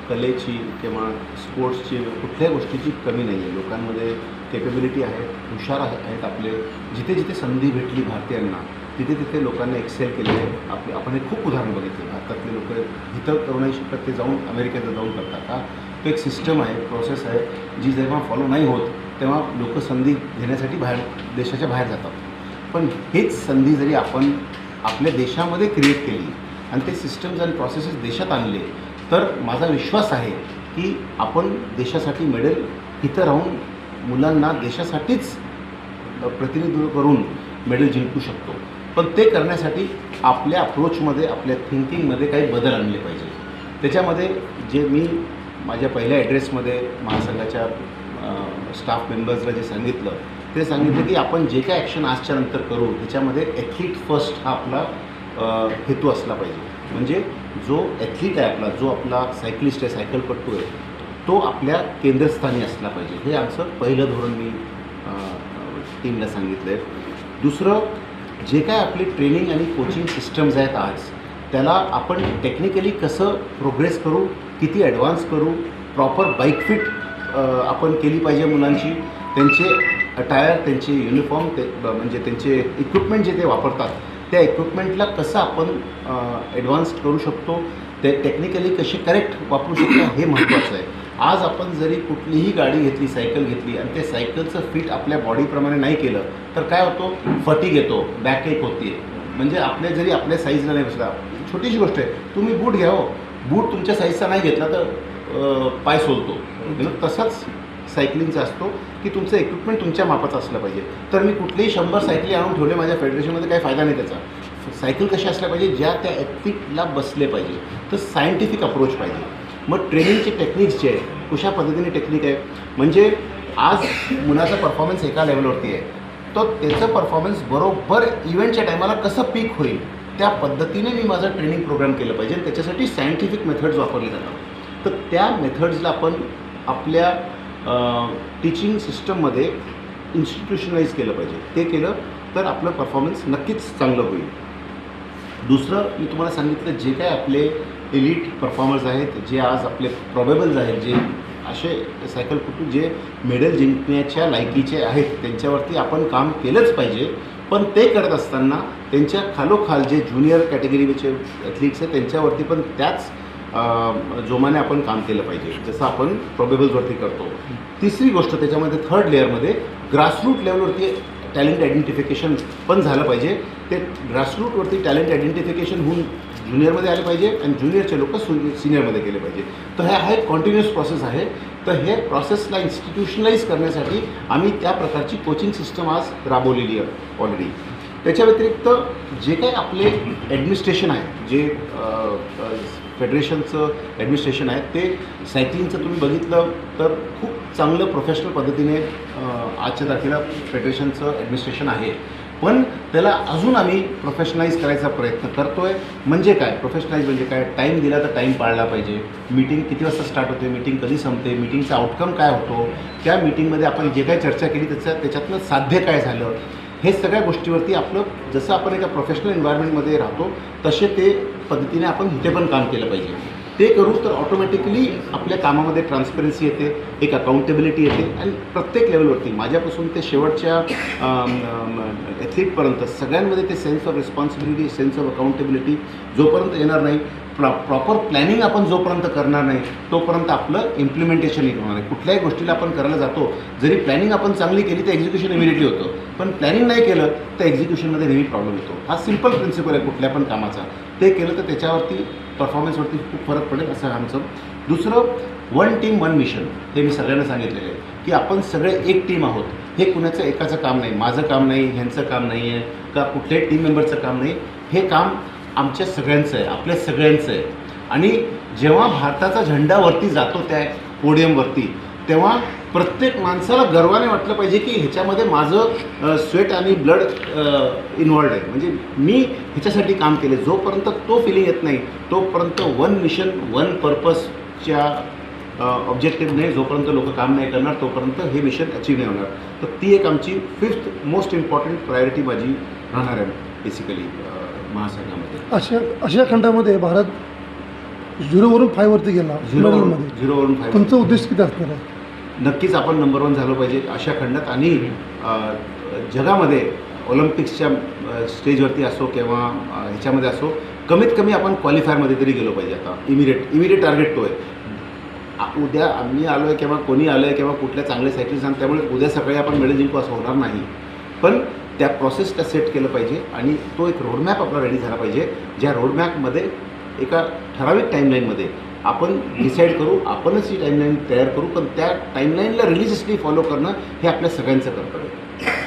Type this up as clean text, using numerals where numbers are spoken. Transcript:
कलेची किंवा स्पोर्ट्सची कुठल्याही गोष्टीची कमी नाही आहे. लोकांमध्ये केपेबिलिटी आहे, हुशार आहेत आपले. जिथे जिथे संधी भेटली भारतीयांना तिथे तिथे लोकांनी एक्सेल केले आहे. आपण हे खूप उदाहरण बघितले. भारतातले लोक इथं करू नाही शकत, ते जाऊन अमेरिकेत जाऊन करतात का? तो एक सिस्टम आहे, प्रोसेस आहे, जी जेव्हा फॉलो नाही होत तेव्हा लोक संधी घेण्यासाठी देशाच्या बाहेर जातात. पण हेच संधी जरी आपण आपल्या देशामध्ये क्रिएट केली आणि ते सिस्टम्स आणि प्रोसेसेस देशात आणले तर माझा विश्वास आहे की आपण देशासाठी मेडल इथं राहून मुलांना देशासाठीच प्रतिनिधित्व करून मेडल जिंकू शकतो. पण ते करण्यासाठी आपल्या अप्रोचमध्ये, आपल्या थिंकिंगमध्ये काही बदल आणले पाहिजे. त्याच्यामध्ये जे मी माझ्या पहिल्या ॲड्रेसमध्ये महासंघाच्या स्टाफ मेंबर्सला जे सांगितलं की आपण जे काय ॲक्शन आजच्या नंतर करू त्याच्यामध्ये ॲथलीट फर्स्ट हा आपला हेतू असला पाहिजे. म्हणजे जो ॲथलीट आहे आपला, जो आपला सायकलिस्ट आहे, सायकलपटू आहे, तो आपल्या केंद्रस्थानी असला पाहिजे. हे आमचं पहिलं धोरण मी टीमला सांगितलं आहे. दुसरं, जे काय आपली ट्रेनिंग आणि कोचिंग सिस्टम्स आहेत आज, त्याला आपण टेक्निकली कसं प्रोग्रेस करू, किती ॲडव्हान्स करू, प्रॉपर बाईक फिट आपण केली पाहिजे मुलांची. त्यांचे अटायर, त्यांचे युनिफॉर्म, म्हणजे त्यांचे इक्विपमेंट जे ते वापरतात त्या इक्विपमेंटला कसं आपण ॲडव्हान्स करू शकतो, ते टेक्निकली कसे करेक्ट वापरू शकतो हे महत्त्वाचं आहे. आज आपण जरी कुठलीही गाडी घेतली, सायकल घेतली आणि त्या सायकलचं फिट आपल्या बॉडीप्रमाणे नाही केलं तर काय होतो, फटीग येतो, बॅकएक होती. म्हणजे आपल्या साईजला नाही बसला. छोटीशी गोष्ट आहे, तुम्ही बूट घ्या हो, बूट तुमच्या साईजचा नाही घेतला तर पाय सोलतो. तसंच सायकलिंगचा असतो की तुमचं इक्विपमेंट तुमच्या मापाचं असलं पाहिजे. तर मी कुठलेही 100 सायकली आणून ठेवले माझ्या फेडरेशनमध्ये काही फायदा नाही त्याचा. सायकल कशी असल्या पाहिजे, ज्या त्या ॲथलीटला बसले पाहिजे. तर सायंटिफिक अप्रोच पाहिजे. मग ट्रेनिंगचे टेक्निक्स जे आहे, कशा पद्धतीने टेक्निक आहे, म्हणजे आज मुलाचा परफॉर्मन्स एका लेवलवरती आहे, तर त्याचं परफॉर्मन्स बरोबर इव्हेंटच्या टायमाला कसं पीक होईल त्या पद्धतीने मी माझं ट्रेनिंग प्रोग्राम केलं पाहिजे. आणि त्याच्यासाठी सायंटिफिक मेथड्स वापरले जातात. तर त्या मेथड्सला आपण आपल्या टीचिंग सिस्टममध्ये इन्स्टिट्यूशनलाइज केलं पाहिजे. ते केलं तर आपलं परफॉर्मन्स नक्कीच चांगलं होईल. दुसरं, मी तुम्हाला सांगितलं, जे काय आपले एलिट परफॉर्मर्स आहेत, जे आज आपले प्रॉबेबल्स आहेत, जे असे सायकलपटू जे मेडल जिंकण्याच्या लायकीचे आहेत, त्यांच्यावरती आपण काम केलंच पाहिजे. पण ते करत असताना त्यांच्या खालोखाल जे ज्युनियर कॅटेगरीचे ॲथलीट्स आहेत त्यांच्यावरती पण त्याच जोमाने आपण काम केलं पाहिजे, जसं आपण प्रॉबेबल्सवरती करतो. तिसरी गोष्ट, त्याच्यामध्ये थर्ड लेअरमध्ये ग्रासरूट लेवलवरती टॅलेंट आयडेंटिफिकेशन पण झालं पाहिजे. ते ग्रासरूटवरती टॅलेंट आयडेंटिफिकेशन होऊन ज्युनियरमध्ये आले पाहिजे आणि ज्युनियरचे लोक सिनियरमध्ये गेले पाहिजे. तर हा एक कॉन्टिन्युअस प्रोसेस आहे. तर हे प्रोसेसला इन्स्टिट्यूशनलाइज करण्यासाठी आम्ही त्या प्रकारची कोचिंग सिस्टम आज राबवलेली आहे ऑलरेडी. त्याच्या व्यतिरिक्त जे काही आपले ॲडमिनिस्ट्रेशन आहे, जे फेडरेशनचं ॲडमिनिस्ट्रेशन आहे, ते सायकलिंगचं तुम्ही बघितलं तर खूप चांगलं प्रोफेशनल पद्धतीने आजच्या तारखेला फेडरेशनचं ॲडमिनिस्ट्रेशन आहे. पण त्याला अजून आम्ही प्रोफेशनलाइज करायचा प्रयत्न करतो आहे. म्हणजे काय प्रोफेशनलाइज म्हणजे काय, टाईम दिला तर टाईम पाळला पाहिजे. मीटिंग किती वाजता स्टार्ट होते, मीटिंग कधी संपते, मीटिंगचा आउटकम काय होतो, त्या मीटिंगमध्ये आपण जे काही चर्चा केली त्याच्यातनं साध्य काय झालं, हे सगळ्या गोष्टीवरती आपलं, जसं आपण एका प्रोफेशनल एन्व्हायरमेंटमध्ये राहतो तसे ते पद्धतीने आपण इथे पण काम केलं पाहिजे. ते करू तर ऑटोमॅटिकली आपल्या कामामध्ये ट्रान्सपरन्सी येते, एक अकाउंटेबिलिटी येते आणि प्रत्येक लेवलवरती माझ्यापासून ते शेवटच्या ॲथलीटपर्यंत सगळ्यांमध्ये ते sense of responsibility, sense of accountability जोपर्यंत येणार नाही, प्रॉपर प्लॅनिंग आपण जोपर्यंत करणार नाही तोपर्यंत आपलं इम्प्लिमेंटेशन होणार नाही. कुठल्याही गोष्टीला आपण करायला जातो, जरी प्लॅनिंग आपण चांगली केली तर एक्झिक्युशन इमिडिएटली होतं, पण प्लॅनिंग नाही केलं तर एक्झिक्युशनमध्ये नेहमी प्रॉब्लेम येतो. हा सिम्पल प्रिन्सिपल आहे कुठल्या पण कामाचा. ते केलं तर त्याच्यावरती परफॉर्मन्सवरती खूप फरक पडेल असं आमचं. दुसरं, 1 टीम 1 मिशन, हे मी सगळ्यांना सांगितलेलं आहे की आपण सगळे एक टीम आहोत. हे कुणाचं एकाचं काम नाही, माझं काम नाही, ह्यांचं काम नाही आहे, का कुठल्याही टीम मेंबरचं काम नाही. हे काम आमच्या सगळ्यांचं आहे, आपल्या सगळ्यांचं आहे. आणि जेव्हा भारताचा झेंडा वरती जातो त्या पोडियमवरती, तेव्हा प्रत्येक माणसाला गर्वाने वाटलं पाहिजे की ह्याच्यामध्ये माझं स्वेट आणि ब्लड इन्व्हॉल्ड आहे. म्हणजे मी ह्याच्यासाठी काम केले. जोपर्यंत तो फिलिंग येत नाही तोपर्यंत 1 मिशन 1 पर्पजच्या ऑब्जेक्टिव्हने जोपर्यंत लोक काम नाही करणार तोपर्यंत हे मिशन अचीव नाही होणार. तर ती एक आमची 5th मोस्ट इम्पॉर्टंट प्रायोरिटी माझी राहणार आहे बेसिकली महासंघामध्ये. आशिया खंडामध्ये भारत 0वरून 5वरती गेला मेडलमध्ये, झिरोवरून 5 तुमचा उद्देश किती असणार आहे? नक्कीच आपण नंबर 1 झालो पाहिजे अशा खंडात आणि जगामध्ये ऑलिम्पिक्सच्या स्टेजवरती असो किंवा ह्याच्यामध्ये असो कमीत कमी आपण क्वालिफायरमध्ये तरी गेलो पाहिजे. आता इमिडिएट टार्गेट तो आहे. उद्या आम्ही आलो आहे किंवा कोणी आलं आहे किंवा कुठल्या चांगल्या सायकलिस्ट आणि त्यामुळे उद्या सकाळी आपण मेडल जिंकू असं होणार नाही. पण त्या प्रोसेसला सेट केलं पाहिजे आणि तो एक रोडमॅप आपला रेडी झाला पाहिजे, ज्या रोडमॅपमध्ये एका ठराविक टाईमलाईनमध्ये आपण डिसाईड करू, आपणच ही टाईमलाईन तयार करू, पण त्या टाईमलाईनला रिलिजियसली फॉलो करणं हे आपल्या सगळ्यांचं कर्तव्य आहे.